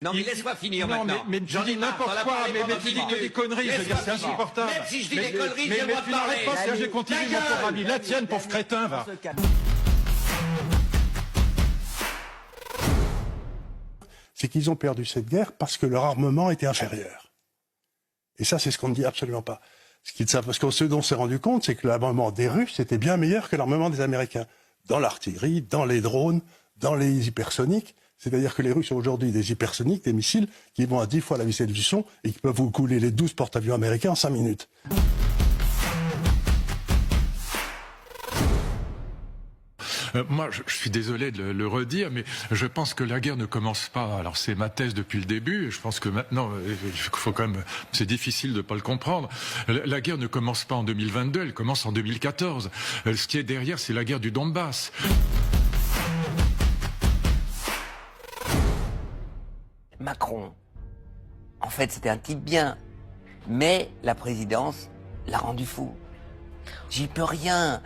Non mais laisse-moi finir non, maintenant. mais tu dis n'importe quoi, mais tu dis que des conneries, je veux dire, c'est insupportable. Même si je dis des conneries, j'ai le droit de Mais tu n'arrêtes pas, parler. si j'ai continué mon pauvre ami. La tienne, pauvre crétin, va. C'est qu'ils ont perdu cette guerre parce que leur armement était inférieur. Et ça, c'est ce qu'on ne dit absolument pas. Parce que ce dont on s'est rendu compte, c'est que l'armement des Russes était bien meilleur que l'armement des Américains. Dans l'artillerie, dans les drones, dans les hypersoniques. C'est-à-dire que les Russes ont aujourd'hui des hypersoniques, des missiles, qui vont à 10 fois la vitesse du son et qui peuvent vous couler les 12 porte-avions américains en 5 minutes. Moi, je suis désolé de le redire, mais je pense que la guerre ne commence pas. Alors, c'est ma thèse depuis le début. Je pense que maintenant, il faut quand même. C'est difficile de ne pas le comprendre. La guerre ne commence pas en 2022, elle commence en 2014. Ce qui est derrière, c'est la guerre du Donbass. Macron, en fait, c'était un type bien, mais la présidence l'a rendu fou. J'y peux rien.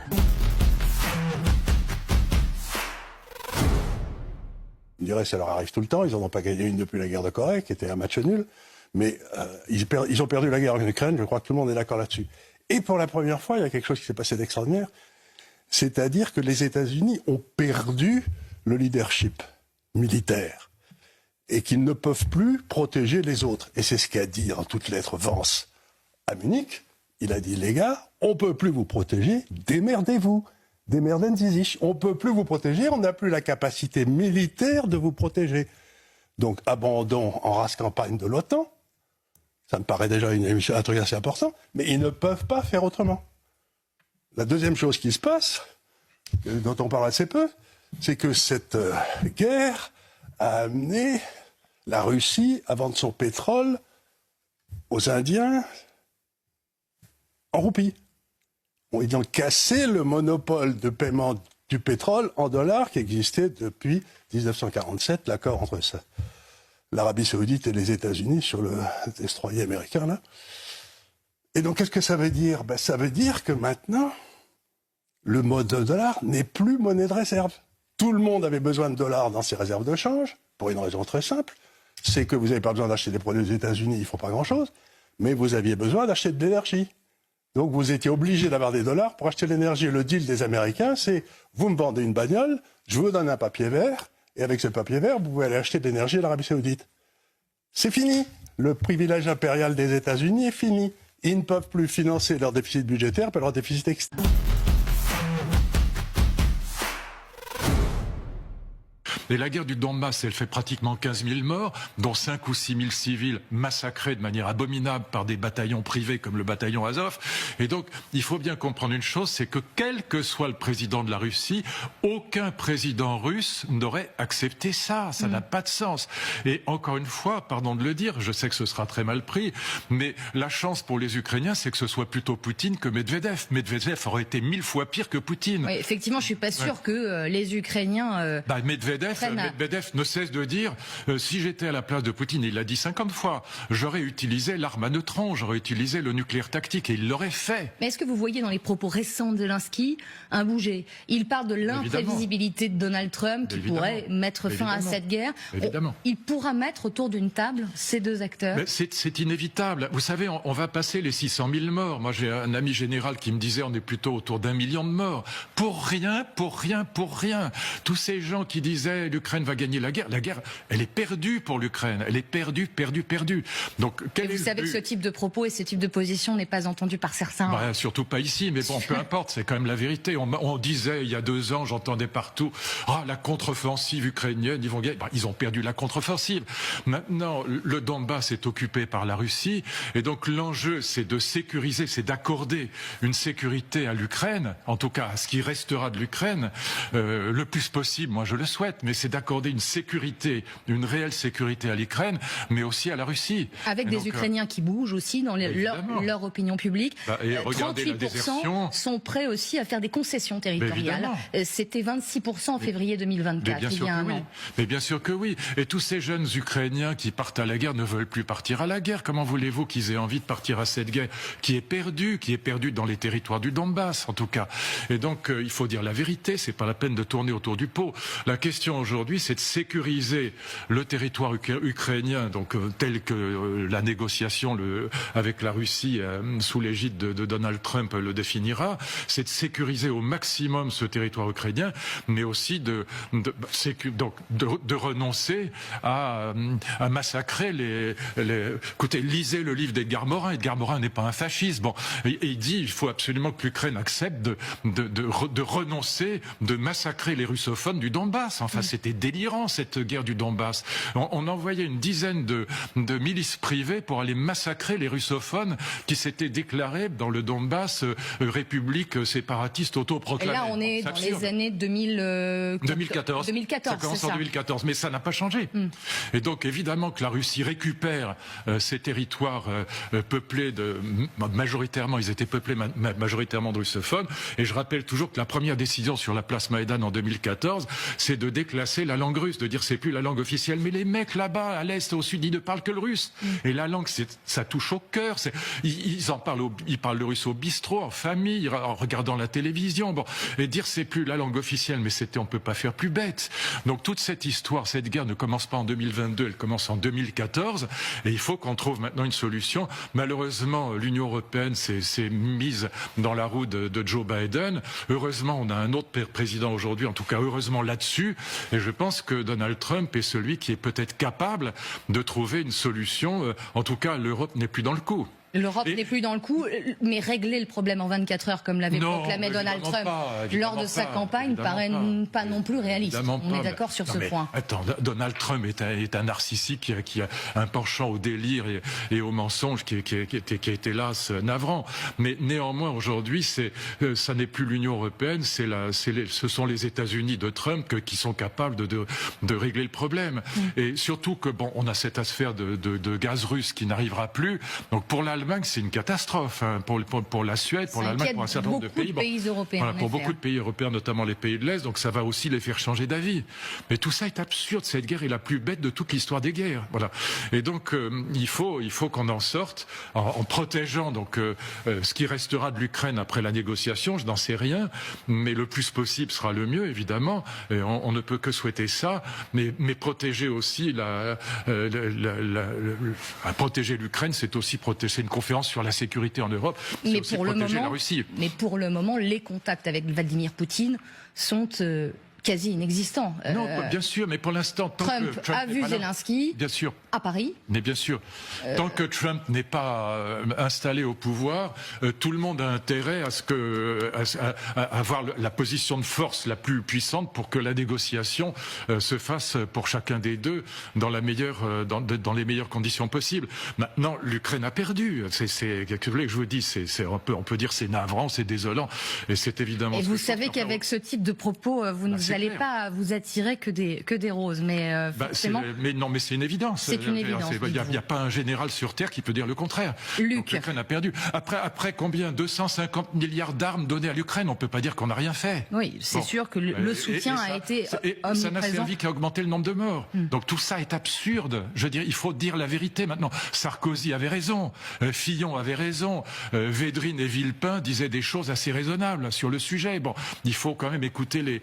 Je dirais, ça leur arrive tout le temps. Ils n'en ont pas gagné une depuis la guerre de Corée, qui était un match nul. Mais ils ont perdu la guerre en Ukraine. Je crois que tout le monde est d'accord là-dessus. Et pour la première fois, il y a quelque chose qui s'est passé d'extraordinaire. C'est-à-dire que les États-Unis ont perdu le leadership militaire. Et qu'ils ne peuvent plus protéger les autres. Et c'est ce qu'a dit en toutes lettres Vance à Munich. Il a dit, les gars, on ne peut plus vous protéger, démerdez-vous. Démerdez sich. On ne peut plus vous protéger, on n'a plus la capacité militaire de vous protéger. Donc, abandon en race campagne de l'OTAN. Ça me paraît déjà un truc assez important. Mais ils ne peuvent pas faire autrement. La deuxième chose qui se passe, dont on parle assez peu, c'est que cette guerre a amené la Russie à vendre son pétrole aux Indiens en roupies. Ils ont cassé le monopole de paiement du pétrole en dollars qui existait depuis 1947, l'accord entre l'Arabie Saoudite et les États-Unis sur le destroyer américain, là. Et donc, qu'est-ce que ça veut dire? Ça veut dire que maintenant, le mode de dollar n'est plus monnaie de réserve. Tout le monde avait besoin de dollars dans ses réserves de change, pour une raison très simple, c'est que vous n'avez pas besoin d'acheter des produits aux États-Unis, il ne faut pas grand-chose, mais vous aviez besoin d'acheter de l'énergie. Donc vous étiez obligé d'avoir des dollars pour acheter l'énergie. Le deal des Américains, c'est vous me vendez une bagnole, je vous donne un papier vert, et avec ce papier vert, vous pouvez aller acheter de l'énergie à l'Arabie Saoudite. C'est fini. Le privilège impérial des États-Unis est fini. Ils ne peuvent plus financer leur déficit budgétaire par leur déficit externe. Et la guerre du Donbass, elle fait pratiquement 15 000 morts, dont 5 ou 6 000 civils massacrés de manière abominable par des bataillons privés comme le bataillon Azov. Et donc, il faut bien comprendre une chose, c'est que quel que soit le président de la Russie, aucun président russe n'aurait accepté ça. Ça n'a pas de sens. Et encore une fois, pardon de le dire, je sais que ce sera très mal pris, mais la chance pour les Ukrainiens, c'est que ce soit plutôt Poutine que Medvedev. Medvedev aurait été 1000 fois pire que Poutine. Oui, effectivement, je suis pas sûr que les Ukrainiens... Medvedev ne cesse de dire si j'étais à la place de Poutine, il l'a dit 50 fois, j'aurais utilisé l'arme à neutrons, j'aurais utilisé le nucléaire tactique et il l'aurait fait. Mais est-ce que vous voyez dans les propos récents de Zelensky un bouger? Il parle de l'imprévisibilité de Donald Trump qui pourrait mettre fin à cette guerre. Évidemment. Il pourra mettre autour d'une table ces deux acteurs. C'est inévitable. Vous savez, on va passer les 600 000 morts. Moi, j'ai un ami général qui me disait on est plutôt autour d'1 million de morts. Pour rien, pour rien, pour rien. Tous ces gens qui disaient l'Ukraine va gagner la guerre, elle est perdue pour l'Ukraine. Elle est perdue, perdue, perdue. Donc, vous savez que ce type de propos et ce type de position n'est pas entendu par certains. Surtout pas ici, mais bon, peu importe, c'est quand même la vérité. On disait il y a 2 ans, j'entendais partout, la contre-offensive ukrainienne, ils vont gagner. Ils ont perdu la contre-offensive. Maintenant, le Donbass est occupé par la Russie, et donc l'enjeu, c'est de sécuriser, c'est d'accorder une sécurité à l'Ukraine, en tout cas à ce qui restera de l'Ukraine, le plus possible, moi je le souhaite, mais c'est d'accorder une sécurité, une réelle sécurité à l'Ukraine, mais aussi à la Russie. Avec des Ukrainiens qui bougent aussi dans leur opinion publique. Et regardez la désertion. Sont prêts aussi à faire des concessions territoriales. C'était 26% en février 2024, il y a un an. Mais bien sûr que oui. Et tous ces jeunes Ukrainiens qui partent à la guerre ne veulent plus partir à la guerre. Comment voulez-vous qu'ils aient envie de partir à cette guerre qui est perdue dans les territoires du Donbass, en tout cas. Et donc, il faut dire la vérité, c'est pas la peine de tourner autour du pot. La question aujourd'hui, c'est de sécuriser le territoire ukrainien, donc tel que la négociation avec la Russie sous l'égide de Donald Trump le définira. C'est de sécuriser au maximum ce territoire ukrainien, mais aussi de renoncer à massacrer Écoutez, lisez le livre d'Edgar Morin. Edgar Morin n'est pas un fasciste. Bon, et il dit il faut absolument que l'Ukraine accepte de renoncer, de massacrer les russophones du Donbass. Enfin, c'était délirant cette guerre du Donbass. On envoyait une dizaine de milices privées pour aller massacrer les russophones qui s'étaient déclarés dans le Donbass république séparatiste autoproclamée. Et là, on est dans les années 2014. 2014, ça commence en 2014, mais ça n'a pas changé. Et donc, évidemment que la Russie récupère ces territoires peuplés majoritairement, ils étaient peuplés majoritairement de russophones. Et je rappelle toujours que la première décision sur la place Maïdan en 2014, c'est de déclasser la langue russe, de dire c'est plus la langue officielle. Mais les mecs là-bas, à l'est, au sud, ils ne parlent que le russe. Et la langue, ça touche au cœur. Ils parlent le russe au bistrot, en famille, en regardant la télévision. Bon, et dire c'est plus la langue officielle, mais on peut pas faire plus bête. Donc toute cette histoire, cette guerre ne commence pas en 2022, elle commence en 2014. Et il faut qu'on trouve maintenant une solution. Malheureusement, l'Union européenne s'est mise dans la roue de Joe Biden. Heureusement, on a un autre président aujourd'hui, en tout cas heureusement là-dessus. Et je pense que Donald Trump est celui qui est peut-être capable de trouver une solution. En tout cas, l'Europe n'est plus dans le coup. L'Europe n'est plus dans le coup, mais régler le problème en 24 heures, comme l'avait proclamé Donald Trump lors de sa campagne, paraît pas non plus réaliste. On est d'accord sur ce point. Attends, Donald Trump est un narcissique qui a un penchant au délire et au mensonge qui est hélas navrant. Mais néanmoins, aujourd'hui, ça n'est plus l'Union européenne, ce sont les États-Unis de Trump qui sont capables de régler le problème. Et surtout que, on a cette affaire de gaz russe qui n'arrivera plus. Donc pour l'Allemagne, c'est une catastrophe pour la Suède, pour l'Allemagne, pour un certain nombre de pays. Européens, pour beaucoup de pays européens, notamment les pays de l'Est, donc ça va aussi les faire changer d'avis. Mais tout ça est absurde. Cette guerre est la plus bête de toute l'histoire des guerres. Voilà. Et donc il faut qu'on en sorte en protégeant donc ce qui restera de l'Ukraine après la négociation. Je n'en sais rien, mais le plus possible sera le mieux, évidemment. Et on ne peut que souhaiter ça, mais protéger aussi protéger l'Ukraine, c'est aussi protéger une conférence sur la sécurité en Europe, c'est aussi protéger la Russie. Mais pour le moment, les contacts avec Vladimir Poutine sont quasi inexistant. Non, bien sûr, mais pour l'instant, Trump a vu Zelensky bien sûr, à Paris. Mais bien sûr, tant que Trump n'est pas installé au pouvoir, tout le monde a intérêt à avoir la position de force la plus puissante pour que la négociation se fasse pour chacun des deux dans les meilleures conditions possibles. Maintenant, l'Ukraine a perdu. C'est que je vous dis, on peut dire c'est navrant, c'est désolant, et c'est évidemment. Et vous savez qu'avec ce type de propos, vous n'allez pas vous attirer que des roses, mais forcément. Mais c'est une évidence. C'est une évidence. Il n'y a pas un général sur Terre qui peut dire le contraire. L'Ukraine a perdu. Après combien 250 milliards d'armes données à l'Ukraine, on peut pas dire qu'on n'a rien fait. Oui, c'est sûr que le soutien a été omniprésent. Ça n'a servi qu'à augmenter le nombre de morts. Donc tout ça est absurde. Je veux dire, il faut dire la vérité maintenant. Sarkozy avait raison, Fillon avait raison, Védrine et Villepin disaient des choses assez raisonnables sur le sujet. Bon, il faut quand même écouter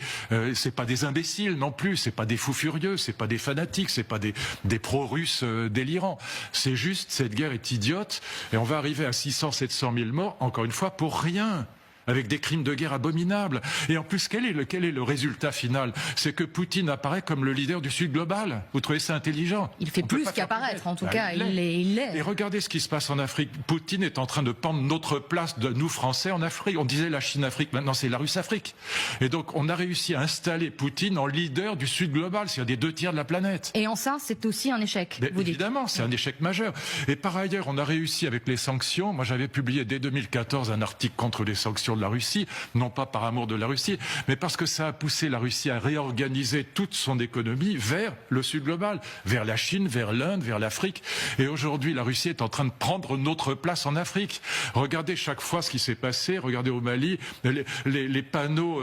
c'est pas des imbéciles non plus, c'est pas des fous furieux, c'est pas des fanatiques, c'est pas des pro-russes délirants. C'est juste, cette guerre est idiote et on va arriver à 600-700 000 morts, encore une fois, pour rien. Avec des crimes de guerre abominables. Et en plus, quel est le résultat final? C'est que Poutine apparaît comme le leader du Sud global. Vous trouvez ça intelligent? Il fait plus qu'apparaître, en tout cas, il l'est. Et regardez ce qui se passe en Afrique. Poutine est en train de prendre notre place de nous Français en Afrique. On disait la Chine-Afrique, maintenant c'est la Russe-Afrique. Et donc on a réussi à installer Poutine en leader du Sud global, c'est-à-dire des 2 tiers de la planète. Et en ça, c'est aussi un échec, vous dites. Évidemment, c'est un échec majeur. Et par ailleurs, on a réussi avec les sanctions. Moi, j'avais publié dès 2014 un article contre les sanctions de la Russie, non pas par amour de la Russie, mais parce que ça a poussé la Russie à réorganiser toute son économie vers le Sud global, vers la Chine, vers l'Inde, vers l'Afrique. Et aujourd'hui, la Russie est en train de prendre notre place en Afrique. Regardez chaque fois ce qui s'est passé, regardez au Mali, les panneaux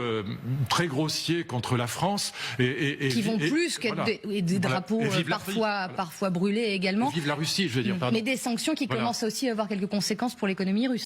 très grossiers contre la France. Qui vont plus que des drapeaux parfois brûlés également. Vive la Russie, je veux dire. Mais des sanctions qui commencent aussi à avoir quelques conséquences pour l'économie russe.